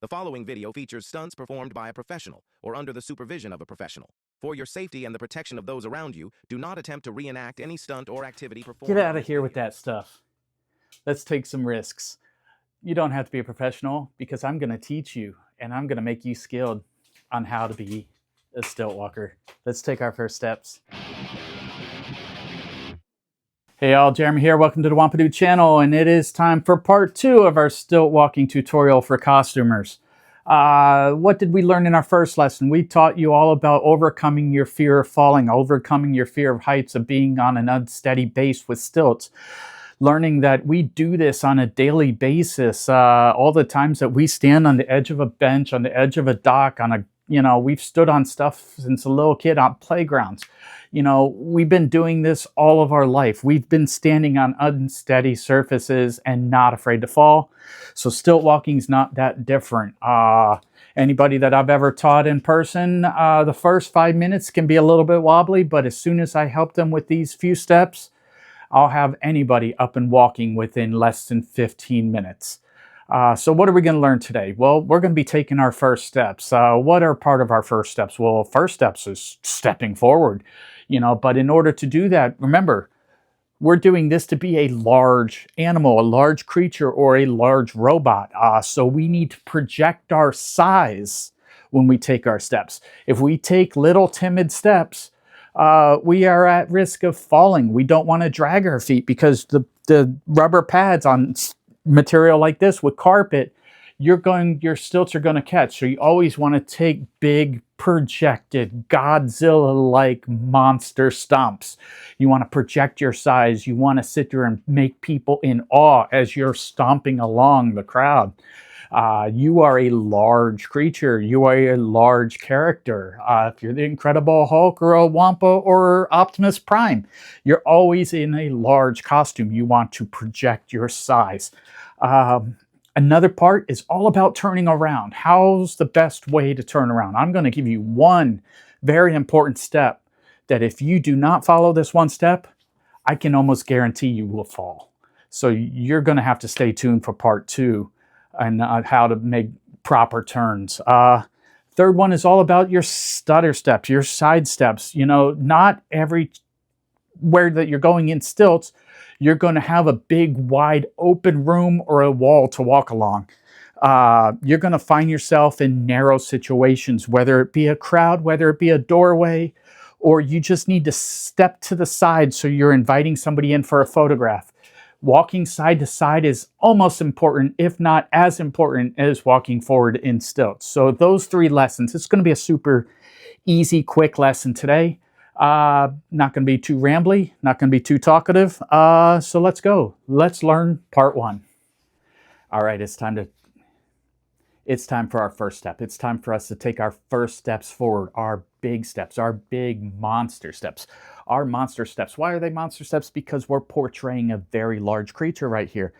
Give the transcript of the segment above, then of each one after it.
The following video features stunts performed by a professional or under the supervision of a professional. For your safety and the protection of those around you, do not attempt to reenact any stunt or activity performed. Get out of here with that stuff. Let's take some risks. You don't have to be a professional because I'm going to teach you and I'm going to make you skilled on how to be a stilt walker. Let's take our first steps. Hey y'all, Jeremy here. Welcome to the WampaDude Channel, and it is time for part 2 of our stilt walking tutorial for costumers. What did we learn in our first lesson? We taught you all about overcoming your fear of falling, overcoming your fear of heights, of being on an unsteady base with stilts. Learning that we do this on a daily basis. All the times that we stand on the edge of a bench, on the edge of a dock, we've stood on stuff since a little kid on playgrounds. We've been doing this all of our life. We've been standing on unsteady surfaces and not afraid to fall. So stilt walking is not that different. Anybody that I've ever taught in person, the first 5 minutes can be a little bit wobbly, but as soon as I help them with these few steps, I'll have anybody up and walking within less than 15 minutes. So what are we going to learn today? Well, we're going to be taking our first steps. What are part of our first steps? Well, first steps is stepping forward, but in order to do that, remember, we're doing this to be a large animal, a large creature, or a large robot. So we need to project our size when we take our steps. If we take little timid steps, we are at risk of falling. We don't want to drag our feet because the rubber pads on material like this with carpet, your stilts are going to catch. So you always want to take big, projected, Godzilla-like monster stomps. You want to project your size. You want to sit there and make people in awe as you're stomping along the crowd. You are a large creature. You are a large character. If you're the Incredible Hulk or a Wampa or Optimus Prime, you're always in a large costume. You want to project your size. Another part is all about turning around. How's the best way to turn around? I'm going to give you one very important step that if you do not follow this one step, I can almost guarantee you will fall. So you're going to have to stay tuned for part 2 and how to make proper turns. Third one is all about your stutter steps, your side steps. Not everywhere that you're going in stilts, you're going to have a big, wide open room or a wall to walk along. You're going to find yourself in narrow situations, whether it be a crowd, whether it be a doorway, or you just need to step to the side so you're inviting somebody in for a photograph. Walking side to side is almost important, if not as important as walking forward in stilts. So those 3 lessons, it's going to be a super easy, quick lesson today. Not going to be too rambly, not going to be too talkative. So let's go. Let's learn part 1. All right, it's time for our first step. It's time for us to take our first steps forward, our big steps, our big monster steps. Our monster steps. Why are they monster steps? Because we're portraying a very large creature right here.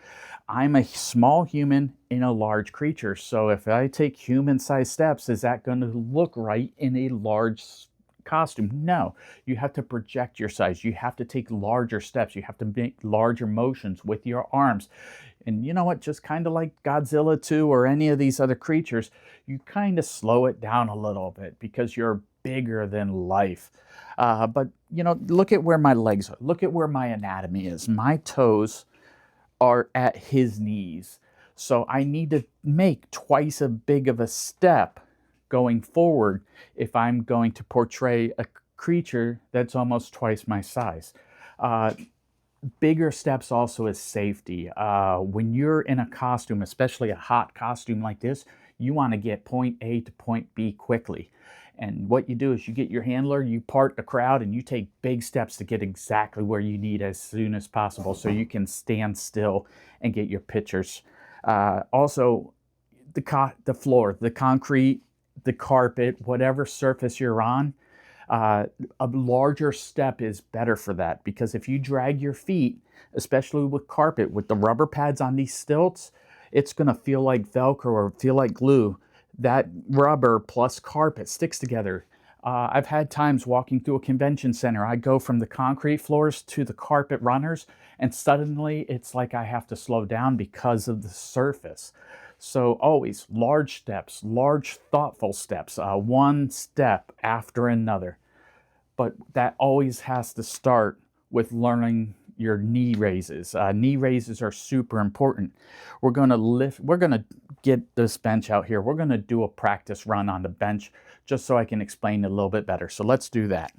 I'm a small human in a large creature. So if I take human-sized steps, is that going to look right in a large costume? No. You have to project your size. You have to take larger steps. You have to make larger motions with your arms. And you know what? Just kind of like Godzilla 2 or any of these other creatures, you kind of slow it down a little bit because you're bigger than life. But look at where my legs are. Look at where my anatomy is. My toes are at his knees. So I need to make twice as big of a step going forward if I'm going to portray a creature that's almost twice my size. Bigger steps also is safety. When you're in a costume, especially a hot costume like this, you want to get point A to point B quickly. And what you do is you get your handler, you part the crowd, and you take big steps to get exactly where you need as soon as possible so you can stand still and get your pictures. Also, the floor, the concrete, the carpet, whatever surface you're on, a larger step is better for that, because if you drag your feet, especially with carpet, with the rubber pads on these stilts, it's going to feel like Velcro or feel like glue. That rubber plus carpet sticks together. I've had times walking through a convention center, I go from the concrete floors to the carpet runners, and suddenly it's like I have to slow down because of the surface. So always large steps, large thoughtful steps, one step after another. But that always has to start with learning your knee raises. Knee raises are super important. We're gonna get this bench out here. We're gonna do a practice run on the bench just so I can explain it a little bit better. So let's do that.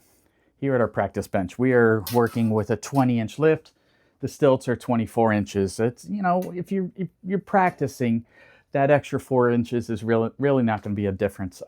Here at our practice bench, we are working with a 20-inch lift. The stilts are 24 inches. It's, you know, if you're practicing, that extra 4 inches is really not going to be a difference.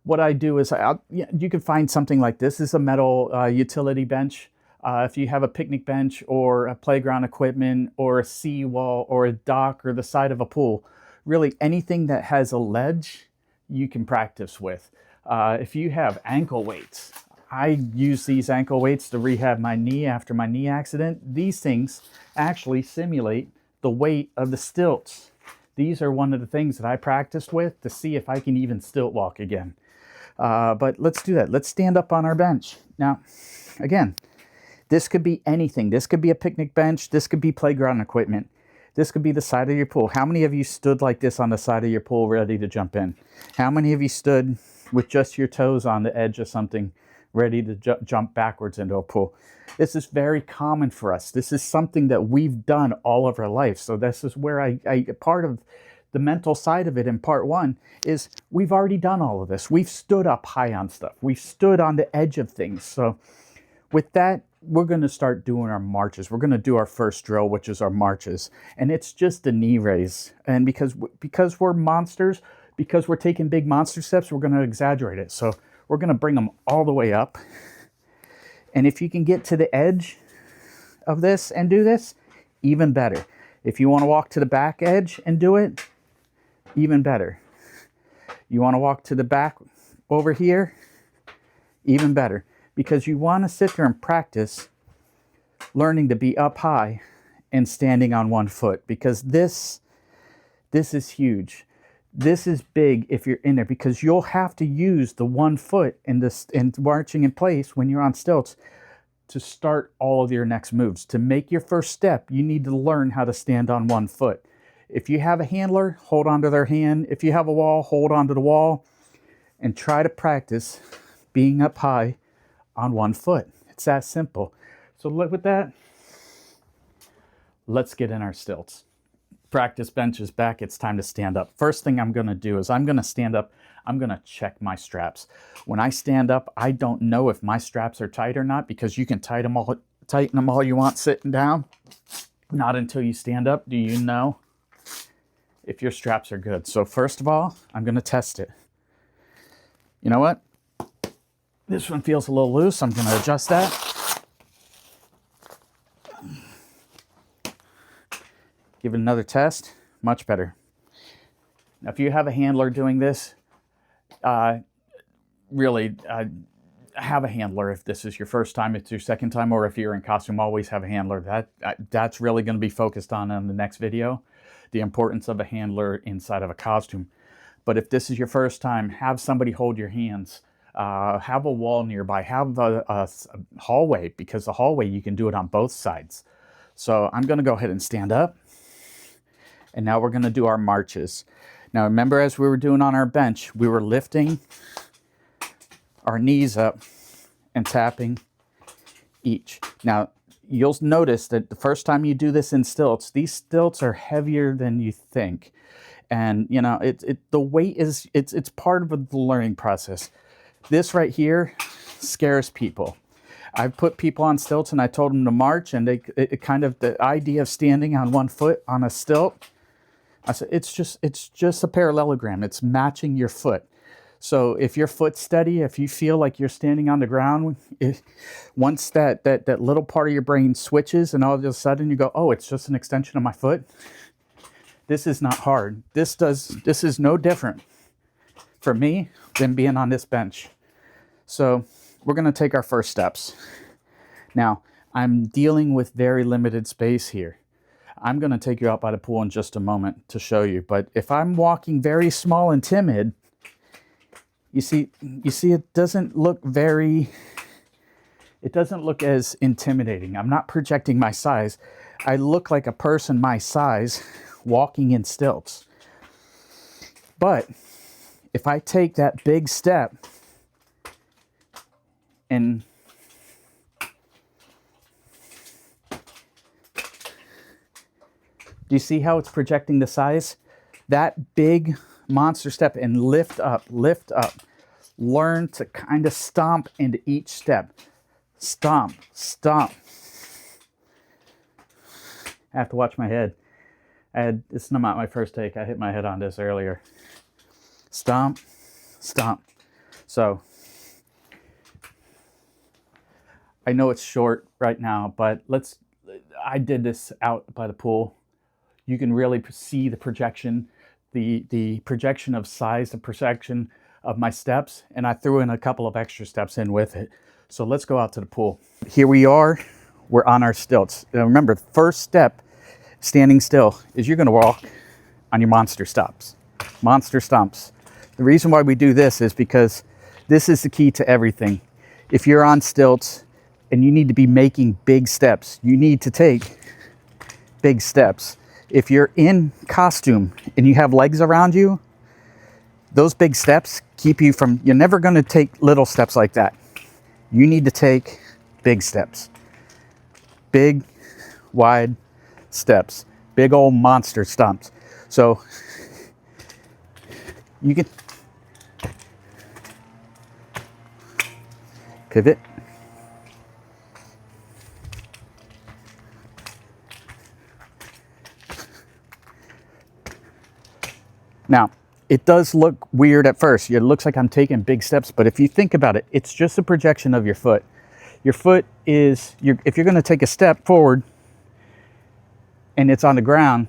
What I do is you can find something like this. This is a metal utility bench. If you have a picnic bench or a playground equipment or a seawall or a dock or the side of a pool, really anything that has a ledge, you can practice with. If you have ankle weights, I use these ankle weights to rehab my knee after my knee accident. These things actually simulate the weight of the stilts. These are one of the things that I practiced with to see if I can even stilt walk again. But let's do that. Let's stand up on our bench. Now, again, this could be anything. This could be a picnic bench. This could be playground equipment. This could be the side of your pool. How many of you stood like this on the side of your pool ready to jump in? How many of you stood with just your toes on the edge of something ready to jump backwards into a pool? This is very common for us. This is something that we've done all of our life. So this is where I part of the mental side of it in part one is we've already done all of this. We've stood up high on stuff. We've stood on the edge of things. So with that, we're going to start doing our marches. We're going to do our first drill, which is our marches. And it's just a knee raise. And because we're monsters, because we're taking big monster steps, we're going to exaggerate it. So we're going to bring them all the way up. And if you can get to the edge of this and do this, even better. If you want to walk to the back edge and do it, even better. You want to walk to the back over here, even better. Because you want to sit there and practice learning to be up high and standing on one foot. Because this is huge. This is big if you're in there, because you'll have to use the 1 foot and marching in place when you're on stilts to start all of your next moves. To make your first step, you need to learn how to stand on 1 foot. If you have a handler, hold on to their hand. If you have a wall, hold on to the wall and try to practice being up high on 1 foot. It's that simple. So look with that. Let's get in our stilts. Practice bench is back. It's time to stand up. First thing I'm going to do is I'm going to stand up. I'm going to check my straps. When I stand up, I don't know if my straps are tight or not, because you can tighten them all you want sitting down. Not until you stand up do you know if your straps are good. So first of all, I'm going to test it. You know what? This one feels a little loose. I'm going to adjust that. Give it another test. Much better. Now, if you have a handler doing this, really have a handler. If this is your first time, it's your second time, or if you're in costume, always have a handler. That's really going to be focused on in the next video, the importance of a handler inside of a costume. But if this is your first time, have somebody hold your hands. Have a wall nearby. Have a hallway, because the hallway, you can do it on both sides. So I'm going to go ahead and stand up. And now we're going to do our marches. Now remember, as we were doing on our bench, we were lifting our knees up and tapping each. Now you'll notice that the first time you do this in stilts, these stilts are heavier than you think. And you know, the weight is, it's part of the learning process. This right here scares people. I've put people on stilts and I told them to march, and the idea of standing on 1 foot on a stilt, I said, it's just a parallelogram. It's matching your foot. So if your foot's steady, if you feel like you're standing on the ground, once that little part of your brain switches and all of a sudden you go, oh, it's just an extension of my foot. This is not hard. This is no different for me than being on this bench. So we're going to take our first steps. Now, I'm dealing with very limited space here. I'm going to take you out by the pool in just a moment to show you. But if I'm walking very small and timid, you see it doesn't look as intimidating. I'm not projecting my size. I look like a person my size walking in stilts. But if I take that big step and do you see how it's projecting the size? That big monster step, and lift up, lift up. Learn to kind of stomp into each step. Stomp, stomp. I have to watch my head. It's not my first take. I hit my head on this earlier. Stomp, stomp. So, I know it's short right now, but I did this out by the pool. You can really see the projection, the projection of size, the projection of my steps, and I threw in a couple of extra steps in with it. So let's go out to the pool. Here we are, we're on our stilts. Now remember, the first step, standing still, is you're gonna walk on your monster stomps. Monster stomps. The reason why we do this is because this is the key to everything. If you're on stilts and you need to be making big steps, you need to take big steps. If you're in costume and you have legs around you, those big steps keep you from, you're never going to take little steps like that. You need to take big steps. Big, wide steps. Big old monster stomps. So you can pivot. Now, it does look weird at first. It looks like I'm taking big steps, but if you think about it, it's just a projection of your foot. Your foot is, if you're going to take a step forward and it's on the ground,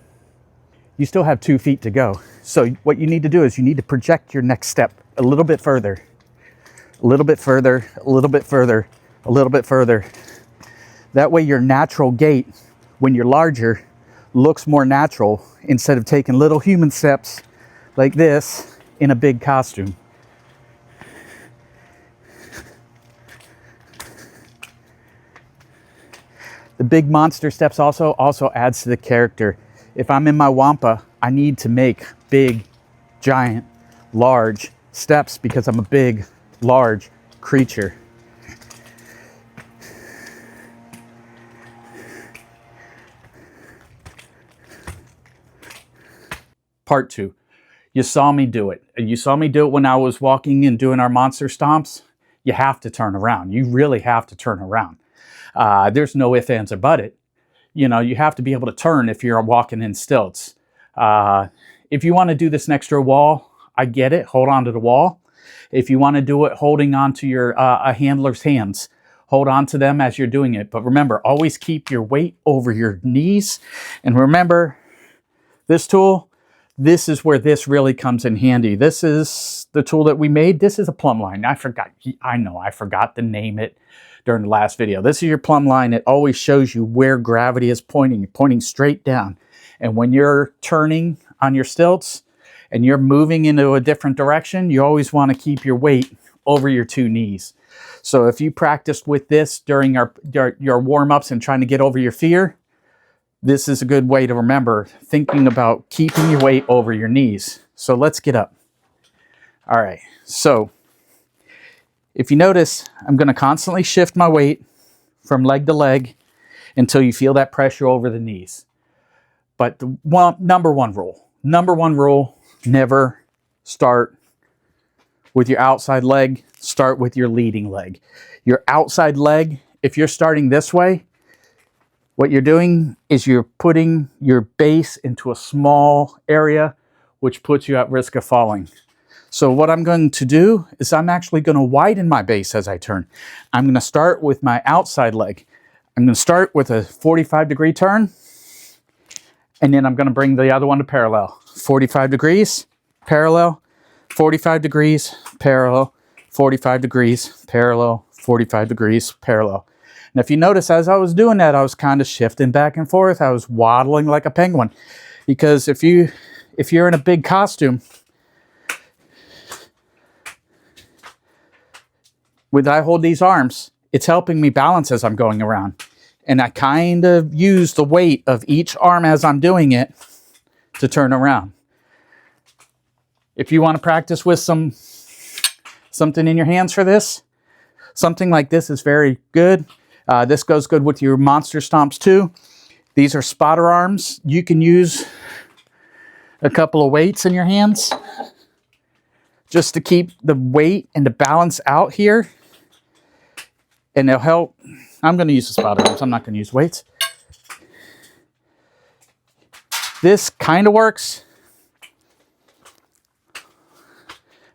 you still have 2 feet to go. So what you need to do is you need to project your next step a little bit further, a little bit further, a little bit further, a little bit further. That way your natural gait, when you're larger, looks more natural instead of taking little human steps like this in a big costume. The big monster steps also adds to the character. If I'm in my Wampa, I need to make big, giant, large steps because I'm a big, large creature. Part 2. You saw me do it. You saw me do it when I was walking and doing our monster stomps. You have to turn around. You really have to turn around. There's no ifs, ands, or but it. You know, you have to be able to turn if you're walking in stilts. If you want to do this next to a wall, I get it. Hold on to the wall. If you want to do it holding on to your a handler's hands, hold on to them as you're doing it. But remember, always keep your weight over your knees. And remember, this tool, this is where this really comes in handy. This is the tool that we made. This is a plumb line. I forgot to name it during the last video. This is your plumb line. It always shows you where gravity is pointing. You're pointing straight down. And when you're turning on your stilts and you're moving into a different direction, you always want to keep your weight over your 2 knees. So if you practiced with this during your warm-ups and trying to get over your fear, this is a good way to remember, thinking about keeping your weight over your knees. So let's get up. All right, so if you notice, I'm going to constantly shift my weight from leg to leg until you feel that pressure over the knees. But the number one rule, never start with your outside leg, start with your leading leg. Your outside leg, if you're starting this way, what you're doing is you're putting your base into a small area, which puts you at risk of falling. So what I'm going to do is I'm actually going to widen my base as I turn. I'm going to start with my outside leg. I'm going to start with a 45-degree turn, and then I'm going to bring the other one to parallel. 45 degrees, parallel, 45 degrees, parallel, 45 degrees, parallel, 45 degrees, parallel. And if you notice, as I was doing that, I was kind of shifting back and forth. I was waddling like a penguin. Because if you're in a big costume, when I hold these arms, it's helping me balance as I'm going around. And I kind of use the weight of each arm as I'm doing it to turn around. If you want to practice with something in your hands for this, something like this is very good. This goes good with your monster stomps too. These are spotter arms. You can use a couple of weights in your hands just to keep the weight and the balance out here. And they'll help. I'm going to use the spotter arms. I'm not going to use weights. This kind of works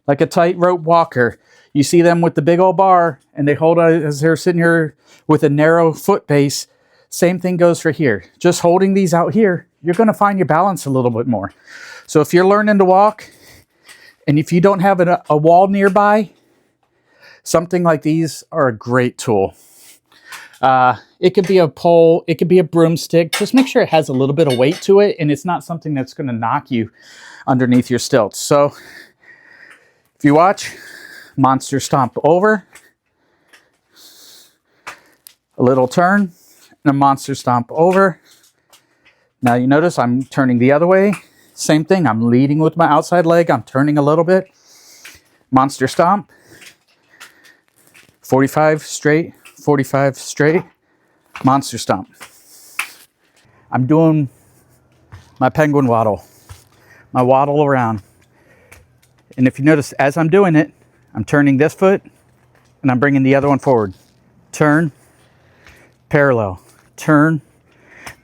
like a tightrope walker. You see them with the big old bar and they hold it as they're sitting here with a narrow foot base. Same thing goes for here. Just holding these out here, you're going to find your balance a little bit more. So if you're learning to walk and if you don't have a wall nearby, something like these are a great tool. It could be a pole, it could be a broomstick. Just make sure it has a little bit of weight to it and it's not something that's going to knock you underneath your stilts. So if you watch, monster stomp over, a little turn, and a monster stomp over. Now you notice I'm turning the other way. Same thing, I'm leading with my outside leg, I'm turning a little bit. Monster stomp, 45 straight, 45 straight, monster stomp. I'm doing my penguin waddle, my waddle around. And if you notice, as I'm doing it, I'm turning this foot and I'm bringing the other one forward. Turn, parallel, turn,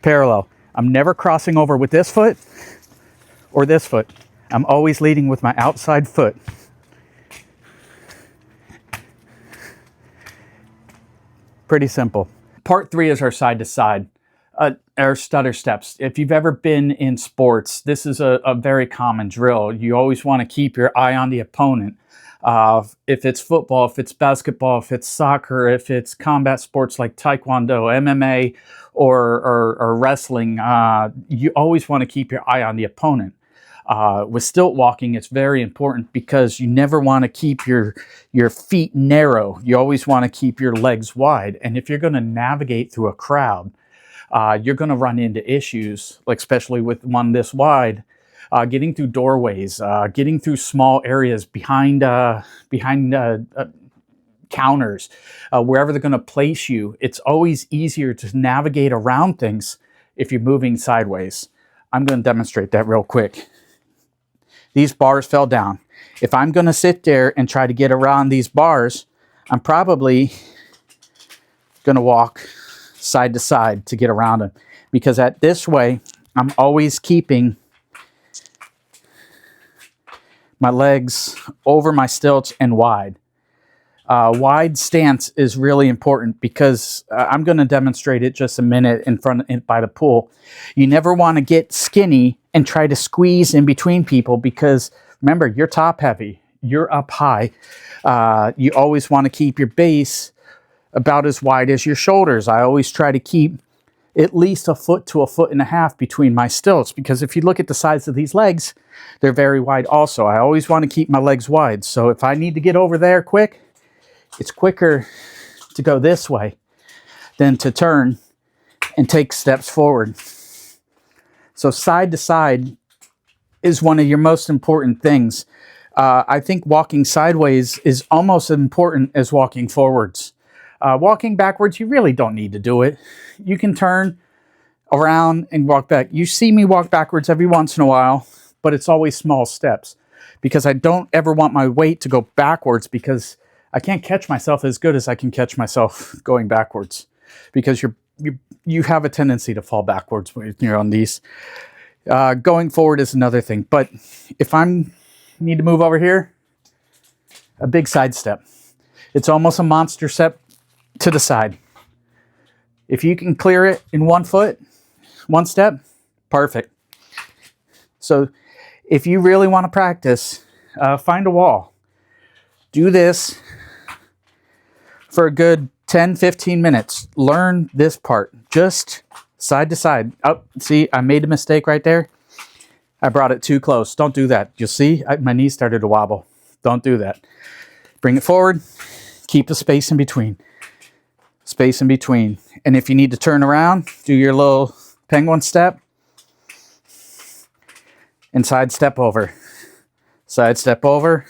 parallel. I'm never crossing over with this foot or this foot. I'm always leading with my outside foot. Pretty simple. Part 3 is our side to side, our stutter steps. If you've ever been in sports, this is a very common drill. You always want to keep your eye on the opponent. If it's football, if it's basketball, if it's soccer, if it's combat sports like taekwondo, MMA, or wrestling, you always want to keep your eye on the opponent. With stilt walking, it's very important because you never want to keep your feet narrow. You always want to keep your legs wide. And if you're going to navigate through a crowd, you're going to run into issues, like especially with one this wide, getting through doorways, getting through small areas behind counters, wherever they're going to place you. It's always easier to navigate around things if you're moving sideways. I'm going to demonstrate that real quick. These bars fell down. If I'm going to sit there and try to get around these bars, I'm probably going to walk side to side to get around them. Because at this way, I'm always keeping my legs over my stilts and wide. Wide stance is really important because I'm going to demonstrate it just a minute by the pool. You never want to get skinny and try to squeeze in between people because remember, you're top heavy, you're up high. You always want to keep your base about as wide as your shoulders. I always try to keep at least a foot to a foot and a half between my stilts because if you look at the sides of these legs, they're very wide also. I always want to keep my legs wide. So if I need to get over there quick, it's quicker to go this way than to turn and take steps forward. So side to side is one of your most important things. I think walking sideways is almost as important as walking forwards. Walking backwards, you really don't need to do it. You can turn around and walk back. You see me walk backwards every once in a while, but it's always small steps because I don't ever want my weight to go backwards because I can't catch myself as good as I can catch myself going backwards because you have a tendency to fall backwards when you're on these. Going forward is another thing, but if I need to move over here, a big side step. It's almost a monster step to the side. If you can clear it in 1 foot, 1 step, perfect. So if you really want to practice, find a wall. Do this for a good 10-15 minutes. Learn this part, just side to side. Oh, see, I made a mistake right there. I brought it too close. Don't do that. You'll see my knee started to wobble. Don't do that. Bring it forward. Keep the space in between. Space in between. And if you need to turn around, do your little penguin step and side step over. Side step over,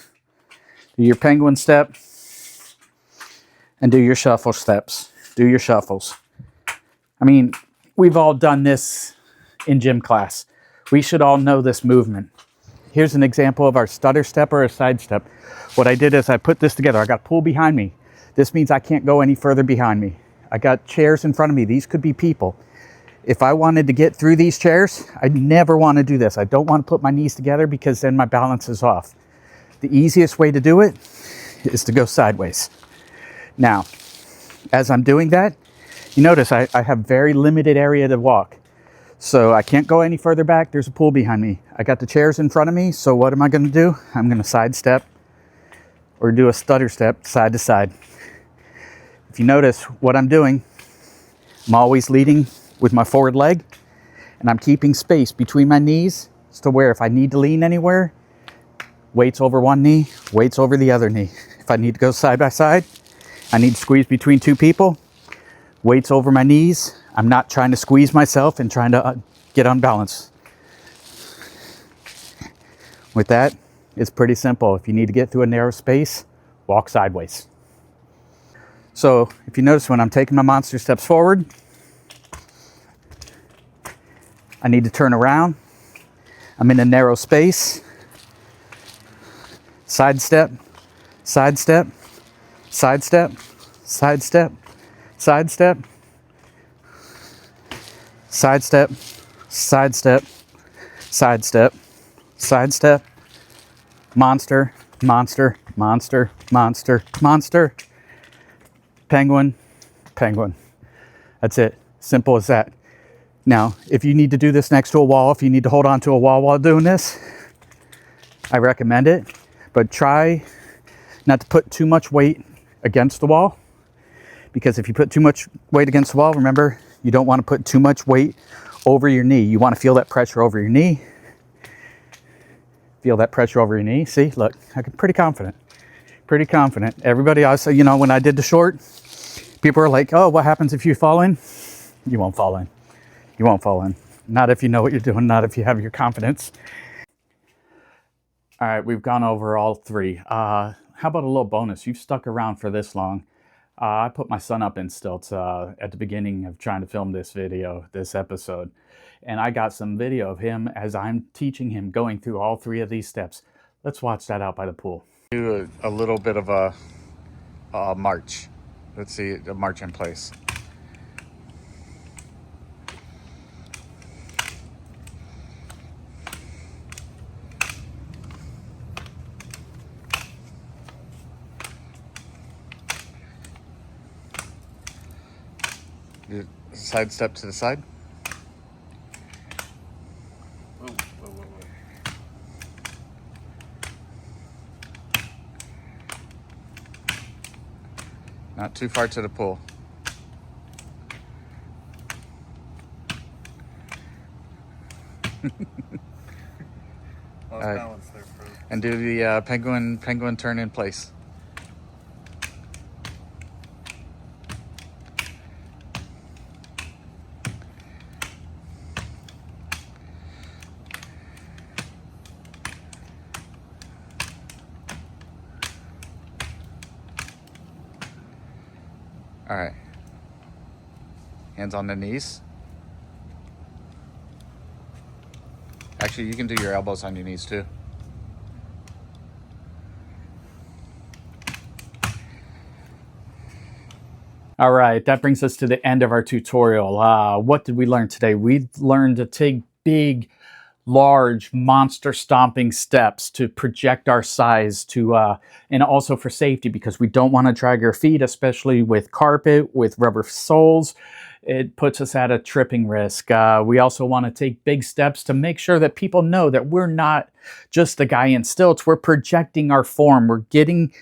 do your penguin step, and do your shuffle steps. Do your shuffles. I mean, we've all done this in gym class. We should all know this movement. Here's an example of our stutter step or a side step. What I did is I put this together. I got a pool behind me. This means I can't go any further behind me. I got chairs in front of me. These could be people. If I wanted to get through these chairs, I'd never want to do this. I don't want to put my knees together because then my balance is off. The easiest way to do it is to go sideways. Now, as I'm doing that, you notice I have very limited area to walk. So I can't go any further back. There's a pool behind me. I got the chairs in front of me. So what am I going to do? I'm going to side step or do a stutter step side to side. If you notice what I'm doing, I'm always leading with my forward leg, and I'm keeping space between my knees to where if I need to lean anywhere, weights over one knee, weights over the other knee. If I need to go side by side, I need to squeeze between two people, weights over my knees. I'm not trying to squeeze myself and trying to get unbalanced. With that, it's pretty simple. If you need to get through a narrow space, walk sideways. So if you notice when I'm taking my monster steps forward, I need to turn around. I'm in a narrow space. Side step, side step, side step, side step, side step, side step, side step, side step, side step, monster, monster, monster, monster, monster, penguin, penguin. That's it. Simple as that. Now, if you need to do this next to a wall, if you need to hold on to a wall while doing this, I recommend it. But try not to put too much weight against the wall, because if you put too much weight against the wall, remember, you don't want to put too much weight over your knee. You want to feel that pressure over your knee. Feel that pressure over your knee. See, look, I'm pretty confident. Pretty confident. Everybody else, you know, when I did the short, people are like, oh, what happens if you fall in? You won't fall in. You won't fall in. Not if you know what you're doing, not if you have your confidence. All right, we've gone over all three. How about a little bonus? You've stuck around for this long. I put my son up in stilts at the beginning of trying to film this video, this episode. And I got some video of him as I'm teaching him going through all three of these steps. Let's watch that out by the pool. Do a little bit of a march. Let's see a march in place. Side step to the side. Whoa, whoa, whoa, whoa. Not too far to the pool. Lost balance there, bro. And do the penguin turn in place. All right. Hands on the knees. Actually, you can do your elbows on your knees too. All right, that brings us to the end of our tutorial. What did we learn today? We learned to take big, large, monster stomping steps to project our size and also for safety, because we don't want to drag our feet, especially with carpet, with rubber soles. It puts us at a tripping risk. We also want to take big steps to make sure that people know that we're not just the guy in stilts. We're projecting our form. We're getting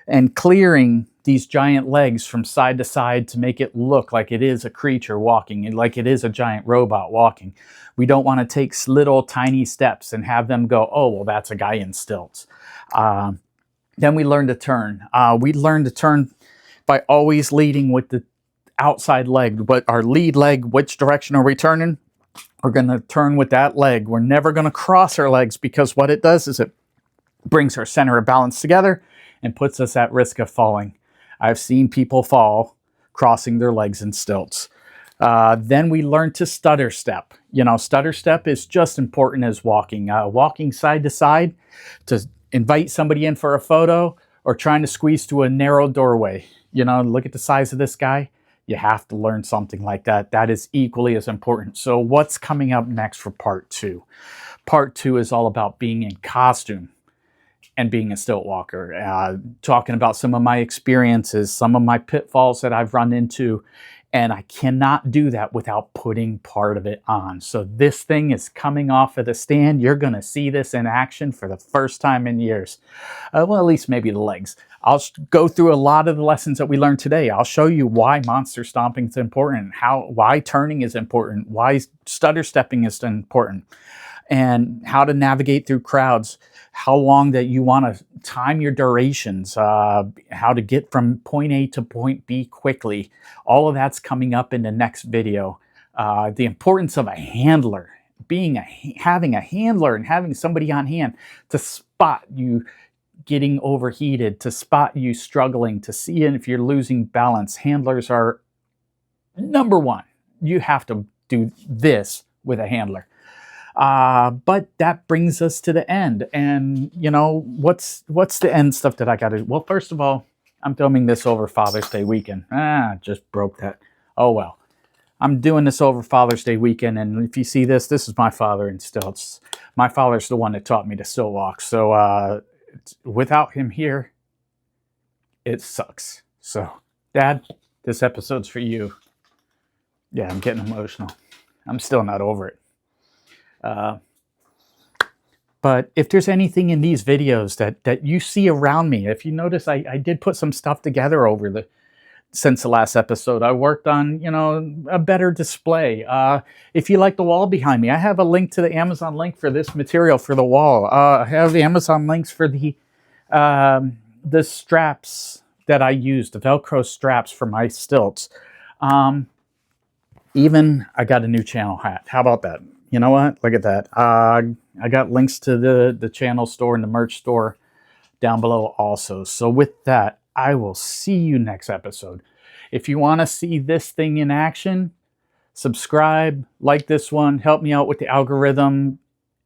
and clearing these giant legs from side to side to make it look like it is a creature walking, and like it is a giant robot walking. We don't want to take little tiny steps and have them go, oh, well, that's a guy in stilts. Then we learn to turn. We learn to turn by always leading with the outside leg, but our lead leg, which direction are we turning? We're going to turn with that leg. We're never going to cross our legs, because what it does is it brings our center of balance together and puts us at risk of falling. I've seen people fall crossing their legs in stilts. Then we learn to stutter step. You know, stutter step is just important as walking. Walking side to side to invite somebody in for a photo, or trying to squeeze through a narrow doorway. You know, look at the size of this guy. You have to learn something like that. That is equally as important. So what's coming up next for part 2? Part 2 is all about being in costume and being a stilt walker, talking about some of my experiences, some of my pitfalls that I've run into, and I cannot do that without putting part of it on. So this thing is coming off of the stand. You're going to see this in action for the first time in years. Well, at least maybe the legs. I'll go through a lot of the lessons that we learned today. I'll show you why monster stomping is important, why turning is important, why stutter stepping is important, and how to navigate through crowds, how long that you want to time your durations, how to get from point A to point B quickly. All of that's coming up in the next video. The importance of a handler, having a handler and having somebody on hand to spot you getting overheated, to spot you struggling, to see if you're losing balance. Handlers are number one. You have to do this with a handler. But that brings us to the end. And, you know, what's the end stuff that I got to do? Well, first of all, I'm filming this over Father's Day weekend. Just broke that. Oh, well. I'm doing this over Father's Day weekend, and if you see this, this is my father in stilts. My father's the one that taught me to stilt walk. So, without him here, it sucks. So, Dad, this episode's for you. Yeah, I'm getting emotional. I'm still not over it. But if there's anything in these videos that you see around me, if you notice, I did put some stuff together since the last episode. I worked on, you know, a better display. If you like the wall behind me, I have a link to the Amazon link for this material for the wall. I have the Amazon links for the straps that I use, the Velcro straps for my stilts. Even I got a new channel hat. How about that? You know what? Look at that. I got links to the channel store and the merch store down below also. So with that, I will see you next episode. If you want to see this thing in action, subscribe, like this one, help me out with the algorithm,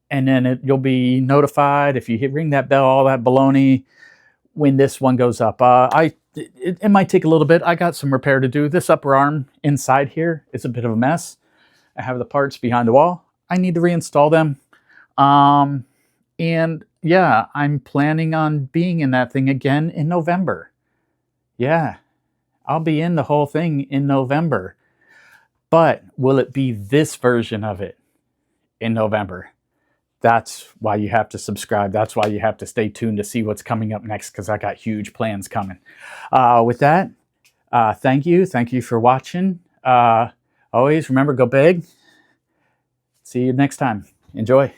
and then you'll be notified if you ring that bell, all that baloney, when this one goes up. It might take a little bit. I got some repair to do. This upper arm inside here is a bit of a mess. I have the parts behind the wall. I need to reinstall them. And yeah, I'm planning on being in that thing again in November. Yeah, I'll be in the whole thing in November. But will it be this version of it in November? That's why you have to subscribe. That's why you have to stay tuned to see what's coming up next, because I got huge plans coming. With that, thank you. Thank you for watching. Always remember, go big. See you next time. Enjoy.